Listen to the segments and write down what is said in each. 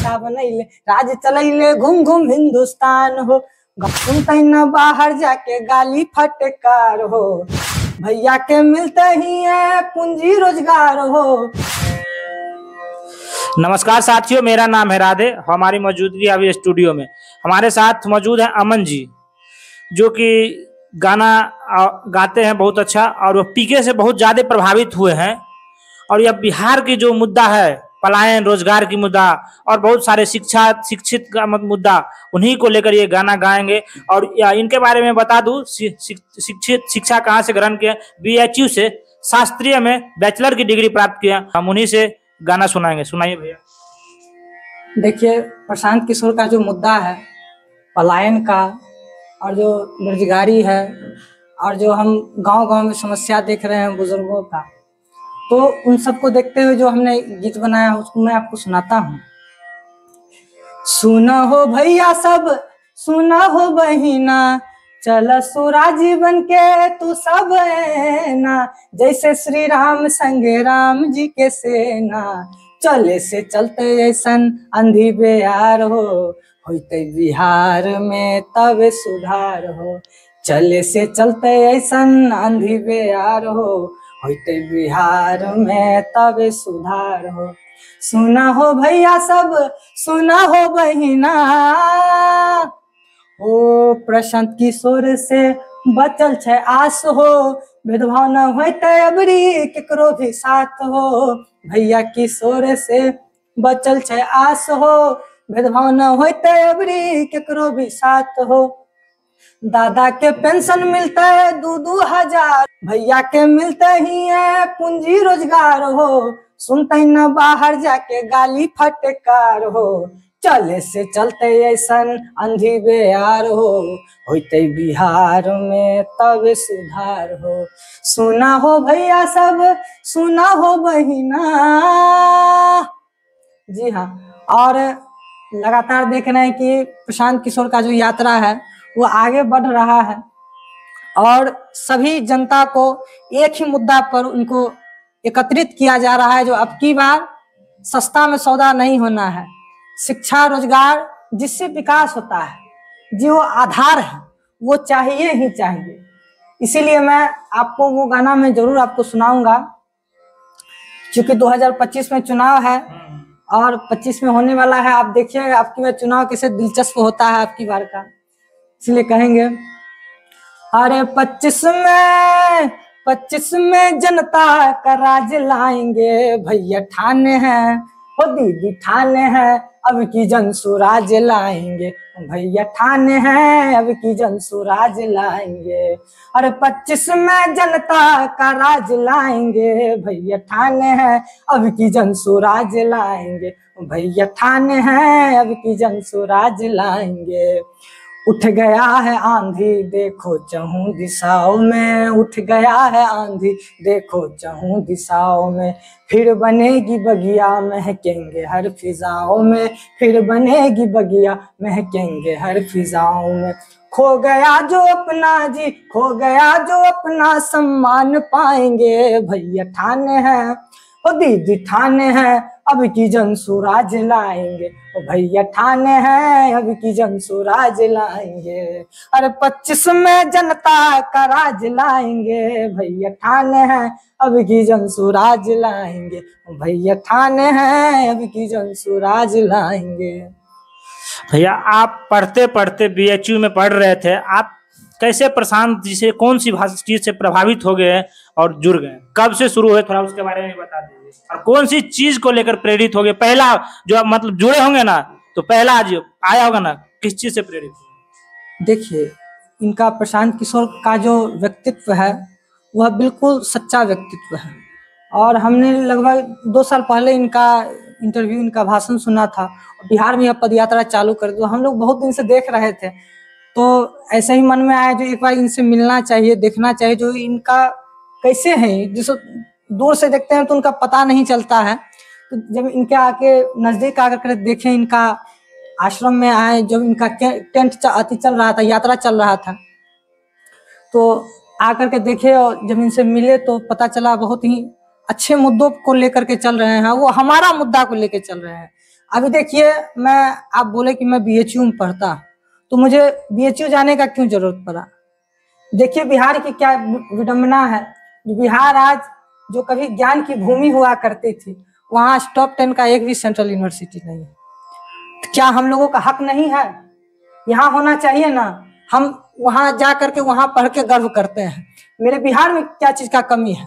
नेता बनैले, राज चलैले घूम घूम हिंदुस्तान हो, सुनते न बाहर जाके गाली फटकार हो, भैया के मिलते ही है पूंजी रोजगार हो। नमस्कार साथियों, मेरा नाम है राधे। हमारी मौजूदगी अभी स्टूडियो में हमारे साथ मौजूद है अमन जी, जो कि गाना गाते हैं बहुत अच्छा, और वो पीके से बहुत ज़्यादा प्रभावित हुए हैं। और यह बिहार की जो मुद्दा है, पलायन, रोजगार की मुद्दा और बहुत सारे शिक्षित का मुद्दा, उन्हीं को लेकर ये गाना गाएंगे। और इनके बारे में बता दूं, शिक्षा कहाँ से ग्रहण किया, BHU से शास्त्रीय में बैचलर की डिग्री प्राप्त किया। हम उन्हीं से गाना सुनाएंगे। सुनाइए भैया। देखिए, प्रशांत किशोर का जो मुद्दा है पलायन का, और जो बेरोजगारी है, और जो हम गांव-गांव में समस्या देख रहे हैं बुजुर्गों का, तो उन सबको देखते हुए जो हमने गीत बनाया उसको मैं आपको सुनाता हूँ। सुना हो भैया सब, सुना हो बहिना, चल सुराजी बन के तू सब ना, जैसे श्री राम संगे राम जी के सेना, चले से चलते ऐसन अंधी बेयार हो, होते बिहार में तब सुधार हो, चले से चलते ऐसन अंधी बेयार हो, होते बिहार में तब सुधार हो। सुना हो भैया सब, सुना हो बहिना, ओ प्रशांत किशोर से बचल छे आस हो, भेदभाव न होते अबरी केकरो भी साथ हो, भैया किशोर से बचल छे आस हो, भेदभाव न होते अबरी केकरो भी साथ हो, दादा के पेंशन मिलता है 2-2 हजार, भैया के मिलते ही है पूंजी रोजगार हो, सुनते न बाहर जाके गाली फटकार हो, चले से चलते ऐसन अंधी बेयार हो, होते बिहार में तब सुधार हो। सुना हो भैया सब, सुना हो बहिना। जी हाँ, और लगातार देख रहे हैं कि प्रशांत किशोर का जो यात्रा है वो आगे बढ़ रहा है, और सभी जनता को एक ही मुद्दा पर उनको एकत्रित किया जा रहा है, जो अब की बार सस्ता में सौदा नहीं होना है। शिक्षा, रोजगार, जिससे विकास होता है, जो आधार है वो चाहिए ही चाहिए। इसीलिए मैं आपको वो गाना मैं जरूर आपको सुनाऊंगा, क्योंकि 2025 में चुनाव है और 25 में होने वाला है। आप देखिए आपकी बार चुनाव कैसे दिलचस्प होता है आपकी बार का, इसलिए कहेंगे, अरे 25 में जनता का राज लाएंगे, भैया ठाने हैं, हो दीदी ठाने हैं, अब की जन सुराज लाएंगे, भैया ठाने हैं, अब की जन सुराज लाएंगे। अरे 25 में जनता का राज लाएंगे, भैया ठाने हैं, अब की जन सुराज लाएंगे, भैया ठाने हैं, अब की जन सुराज लाएंगे। उठ गया है आंधी देखो चहुं दिशाओं में, उठ गया है आंधी देखो चहुं दिशाओं में, फिर बनेगी बगिया महकेंगे हर फिजाओं में, फिर बनेगी बगिया महकेंगे हर फिजाओं में। खो गया जो अपना जी, खो गया जो अपना, सम्मान पाएंगे, भैया ठाने हैं, ओ दीदी ठाने हैं, अब की जन सुराज लाएंगे, ओ भैया ठाने हैं, अब की जन सुराज लाएंगे। अरे 25 में जनता का राज लाएंगे, भैया ठाने हैं, अब की जन सुराज लाएंगे, ओ भैया ठाने हैं, अब की जन सुराज लाएंगे। भैया, आप पढ़ते पढ़ते BHU में पढ़ रहे थे, आप कैसे प्रशांत जी से, कौन सी चीज से प्रभावित हो गए और जुड़ गए? कब से शुरू हुए, थोड़ा उसके बारे में बता दीजिए। और कौन सी चीज को लेकर प्रेरित हो गए? पहला जो मतलब जुड़े होंगे ना, तो पहला जो आया होगा ना, किस चीज से प्रेरित? देखिए, इनका प्रशांत किशोर का जो व्यक्तित्व है वह बिल्कुल सच्चा व्यक्तित्व है, और हमने लगभग 2 साल पहले इनका इंटरव्यू, इनका भाषण सुना था। बिहार में पद यात्रा चालू कर दी, तो हम लोग बहुत दिन से देख रहे थे, तो ऐसे ही मन में आया जो एक बार इनसे मिलना चाहिए, देखना चाहिए जो इनका कैसे है। जिस दूर से देखते हैं तो उनका पता नहीं चलता है, तो जब इनके आके नजदीक आकर देखें, इनका आश्रम में आए, जब इनका टेंट चल रहा था, यात्रा चल रहा था, तो आकर के देखे और जब इनसे मिले तो पता चला बहुत ही अच्छे मुद्दों को लेकर के चल रहे हैं, वो हमारा मुद्दा को लेकर चल रहे हैं। अभी देखिए, आप बोले कि मैं बीएचयू में पढ़ता, तो मुझे बीएचयू जाने का क्यों जरूरत पड़ा? देखिए बिहार की क्या विडंबना है। बिहार आज जो कभी ज्ञान की भूमि हुआ करती थी, वहाँ टॉप 10 का एक भी सेंट्रल यूनिवर्सिटी नहीं है। तो क्या हम लोगों का हक नहीं है? यहाँ होना चाहिए ना। हम वहाँ जा करके वहाँ पढ़ के गर्व करते हैं। मेरे बिहार में क्या चीज का कमी है,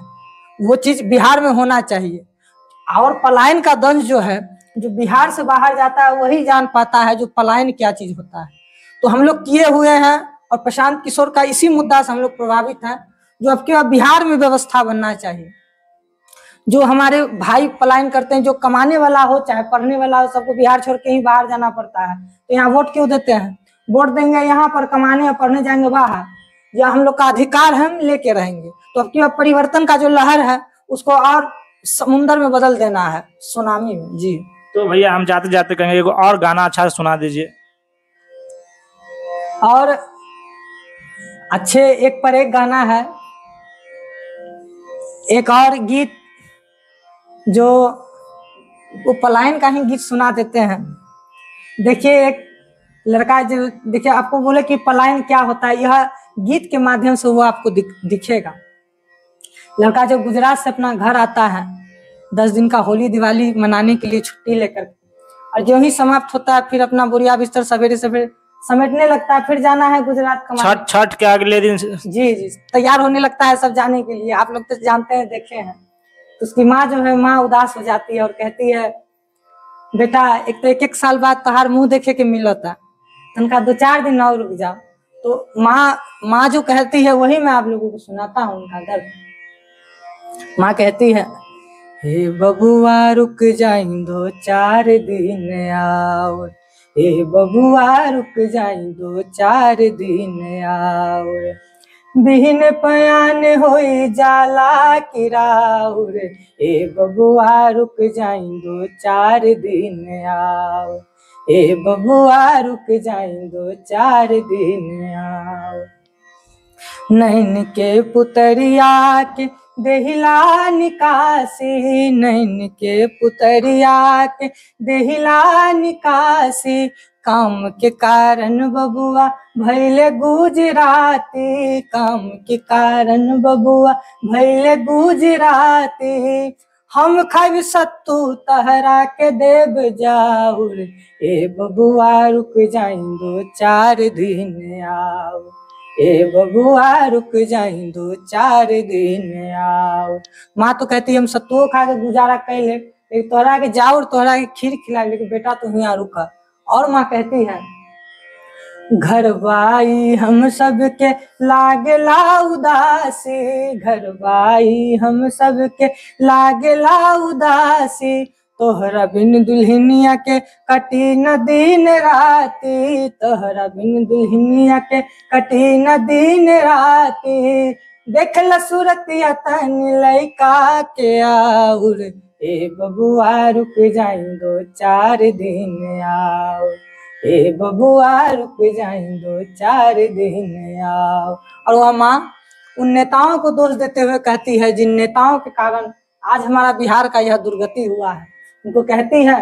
वो चीज बिहार में होना चाहिए। और पलायन का दंश जो है, जो बिहार से बाहर जाता है वही जान पाता है जो पलायन क्या चीज होता है। तो हम लोग किए हुए हैं, और प्रशांत किशोर का इसी मुद्दा से हम लोग प्रभावित हैं, जो अब के बिहार में व्यवस्था बनना चाहिए। जो हमारे भाई पलायन करते हैं, जो कमाने वाला हो चाहे पढ़ने वाला हो, सबको बिहार छोड़ के ही बाहर जाना पड़ता है। तो यहाँ वोट क्यों देते हैं? वोट देंगे यहाँ पर, कमाने और पढ़ने जाएंगे बाहर। यह हम लोग का अधिकार है, हम लेके रहेंगे। तो अब की परिवर्तन का जो लहर है उसको और समुंदर में बदल देना है, सुनामी में। जी तो भैया हम जाते जाते कहेंगे एगो और गाना अच्छा से सुना दीजिए। और अच्छे एक पर एक गाना है, एक और गीत जो वो पलायन का ही गीत सुना देते हैं। देखिए एक लड़का जो, देखिए आपको बोले कि पलायन क्या होता है, यह गीत के माध्यम से वो आपको दिखेगा। लड़का जब गुजरात से अपना घर आता है 10 दिन का होली दिवाली मनाने के लिए छुट्टी लेकर, और जो ही समाप्त होता है फिर अपना बोरिया बिस्तर सवेरे सवेरे समेटने लगता है, फिर जाना है गुजरात कमाने। छठ के अगले दिन जी तैयार होने लगता है सब जाने के लिए। आप लोग तो जानते हैं, देखे हैं। तो उसकी माँ जो है, माँ उदास हो जाती है और कहती है, बेटा एक तो एक साल बाद तोहार मुंह देखे के मिलता, तनका 2-4 दिन और रुक जाओ। तो माँ जो कहती है वही मैं आप लोगों को सुनाता हूँ, उनका दर्द। माँ कहती है, हे बबुआ रुक जाई 2-4 दिन आओ, हे बबुआ रुक जाई 2-4 दिन आओ, बिहन पयान होई जाला किराउर, हे बबुआ रुक जाई 2-4 दिन आओ, हे बबुआ रुक जाई 2-4 दिन आओ। नैन के पुतरिया के देहिला निकासी, नैन के पुतरिया के देहिला निकासी, काम के कारण बबुआ भैले गुजराती, काम के कारण बबुआ भैले गुजराती, हम खाइब सत्तू तहरा के देव जाउर, ए बबुआ रुक जाई 2-4 दिन आओ, ए बबुआ रुक जाई 2-4 दिन आओ। माँ तो कहती है हम सत्तू खा के गुजारा कर ले, लेकिन तोहरा के जाओ, तोहरा के खीर खिला, लेकिन बेटा तू यहाँ रुका। और माँ कहती है, घरवाई हम सबके लागेला उदासी, घरवाई हम सबके लागेला उदासी, तोहरा बिन दुल्हनिया के कटी न दिन राती, तोहरा बिन दुल्हनिया के कटी न दिन राती, देखल सूरतिया तन लइका के आउर, ए बबुआ रुक जाई 2-4 दिन आओ, ए बबुआ रुक जाई 2-4 दिन आओ। और वह माँ उन नेताओं को दोष देते हुए कहती है, जिन नेताओं के कारण आज हमारा बिहार का यह दुर्गति हुआ है। उनको कहती है,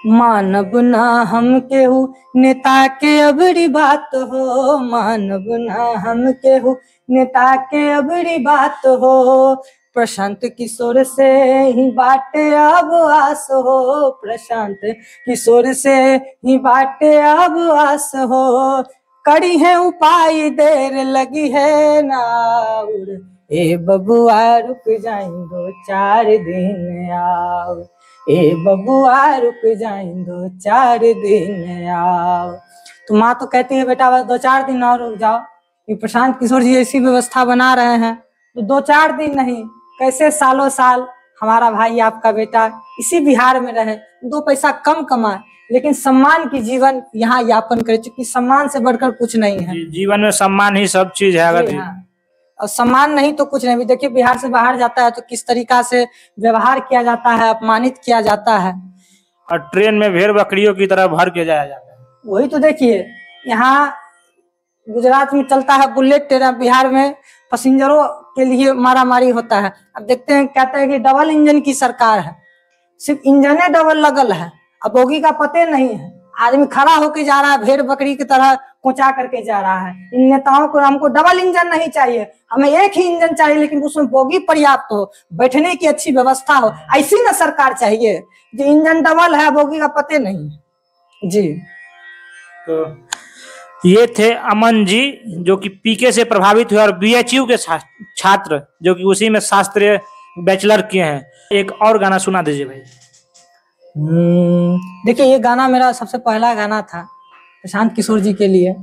मानब ना हम केहू नेता के अबरी बात हो, मानब ना हम केहू नेता के अबरी बात हो, प्रशांत किशोर से ही बाटे अब आस हो, प्रशांत किशोर से ही बाटे अब आस हो, कड़ी है उपाय देर लगी है नाउर, ए बबुआ रुक जाई 2-4 दिन आओ, ए बबुआ रुक जाई 2-4 दिन आओ। तो माँ तो कहती है, बेटा बस 2-4 दिन और रुक जाओ। ये प्रशांत किशोर जी ऐसी व्यवस्था बना रहे हैं, तो 2-4 दिन नहीं, कैसे सालों साल हमारा भाई आपका बेटा इसी बिहार में रहे, 2 पैसा कम कमाए, लेकिन सम्मान की जीवन यहाँ यापन करे, क्योंकि सम्मान से बढ़कर कुछ नहीं है। जीवन में सम्मान ही सब चीज है। अगर और सम्मान नहीं तो कुछ नहीं भी। देखिए बिहार से बाहर जाता है तो किस तरीका से व्यवहार किया जाता है, अपमानित किया जाता है, और ट्रेन में भेड़ बकरियों की तरह भर के जाया जाता है। वही तो देखिए, यहाँ गुजरात में चलता है बुलेट ट्रेन, बिहार में पैसेंजरों के लिए मारामारी होता है। अब देखते हैं, कहते हैं कि डबल इंजन की सरकार है, सिर्फ इंजन डबल लगल है, अब बोगी का पते नहीं है, आदमी खड़ा होके जा रहा है, भेड़ बकरी की तरह कोचा करके जा रहा है। इन नेताओं को, हमको डबल इंजन नहीं चाहिए, हमें एक ही इंजन चाहिए, लेकिन उसमें बोगी पर्याप्त हो, बैठने की अच्छी व्यवस्था हो, ऐसी ना सरकार चाहिए। जो इंजन डबल है, बोगी का पते नहीं है जी। तो ये थे अमन जी, जो कि पीके से प्रभावित हुए और बीएचयू के छात्र, जो कि उसी में शास्त्रीय बैचलर किए हैं। एक और गाना सुना दीजिए भाई। देखिए, ये गाना मेरा सबसे पहला गाना था प्रशांत किशोर जी के लिए।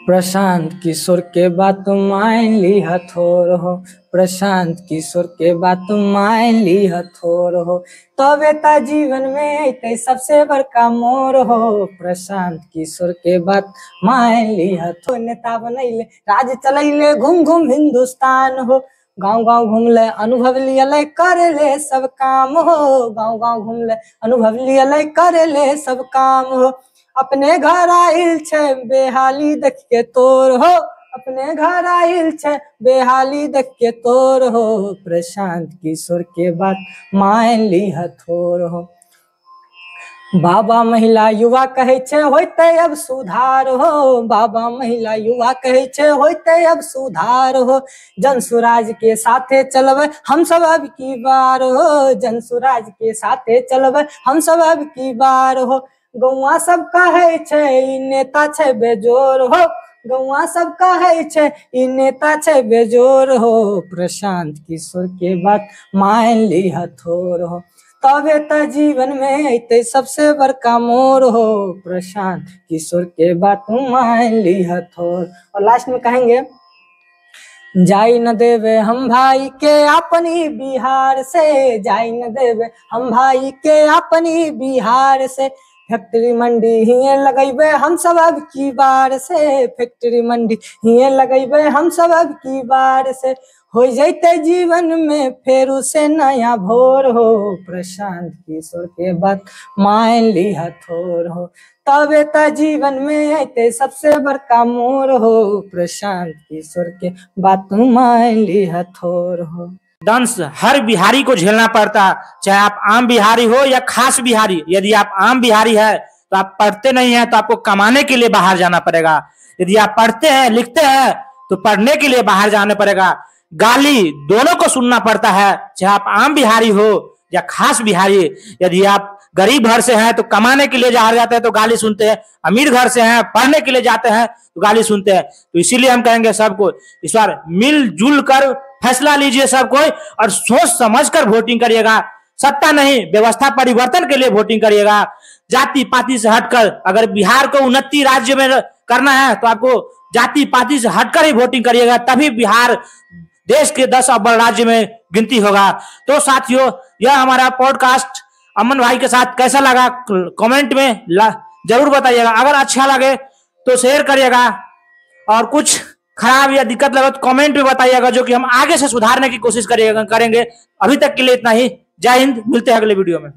प्रशांत किशोर के बात मान ली हथोर हो, प्रशांत किशोर के बात मान ली हथोर हो, तबे ता जीवन में अइते सबसे बड़का मोर हो। प्रशांत किशोर के बात मान ली हथोर, नेता बनैले, राज चलैले, घूम घूम हिंदुस्तान हो, गाँव गाँव घूमले, अनुभव लियले, करे ले सब काम हो, गाँव गाँव घूमले, अनुभव लियले, करे ले सब काम हो। अपने घर आइल छे बेहाली देख के तोर हो, अपने घर आइल छे बेहाली देख के तोर हो, प्रशांत किशोर के बात मान ली हथोर हो। बाबा महिला युवा कहे छे होते अब सुधार हो, बाबा महिला युवा कहे छे होते अब सुधार हो, जनसुराज के साथे चलबे हम सब अब की बार हो, जनसुराज के साथे चलबे हम सब अब की बार हो। गौवा सब कहे छे ई नेता छे बेजोर हो, गौवा सब कहे छे ई नेता छे बेजोर हो, प्रशांत किशोर के बात मान ली हथोर हो, तबे त जीवन में अइते सबसे बड़का मोर हो, प्रशांत किशोर के बात मान ली हथोर। और लास्ट में कहेंगे, जाई न देवे हम भाई के अपनी बिहार से, जाई न देवे हम भाई के अपनी बिहार से, फैक्ट्री मंडी हिये लगैबे हम सब अब की बार से, फैक्ट्री मंडी हिये लगैबे हम सब अब की बार से, हो जैते जीवन में फेरू से नया भोर हो, प्रशांत किशोर के बात मान ली हथोर हो, तबे त जीवन में अइते सबसे बड़का मोर हो, प्रशांत किशोर के बात मान ली हथोर हो। दंश हर बिहारी को झेलना पड़ता है, चाहे आप आम बिहारी हो या खास बिहारी। यदि आप आम बिहारी है तो आप पढ़ते नहीं है, तो आपको कमाने के लिए बाहर जाना पड़ेगा। यदि आप पढ़ते हैं लिखते हैं तो पढ़ने के लिए बाहर जाना पड़ेगा। गाली दोनों को सुनना पड़ता है, चाहे आप आम बिहारी हो या खास बिहारी। यदि आप गरीब घर से हैं तो कमाने के लिए बाहर जाते हैं तो गाली सुनते हैं, अमीर घर से हैं पढ़ने के लिए जाते हैं तो गाली सुनते हैं। तो इसीलिए हम कहेंगे सबको इस बार मिलजुल कर फैसला लीजिए सब कोई, और सोच समझ कर वोटिंग करिएगा। सत्ता नहीं, व्यवस्था परिवर्तन के लिए वोटिंग करिएगा। जाति पाति से हटकर, अगर बिहार को उन्नति राज्य में करना है तो आपको जाति पाति से हटकर ही वोटिंग करिएगा, तभी बिहार देश के 10 अव्वल राज्य में गिनती होगा। तो साथियों, यह हमारा पॉडकास्ट अमन भाई के साथ कैसा लगा कमेंट में जरूर बताइएगा। अगर अच्छा लगे तो शेयर करिएगा, और कुछ खराब या दिक्कत लगे तो कमेंट में बताइएगा, जो कि हम आगे से सुधारने की कोशिश करेंगे। अभी तक के लिए इतना ही। जय हिंद, मिलते हैं अगले वीडियो में।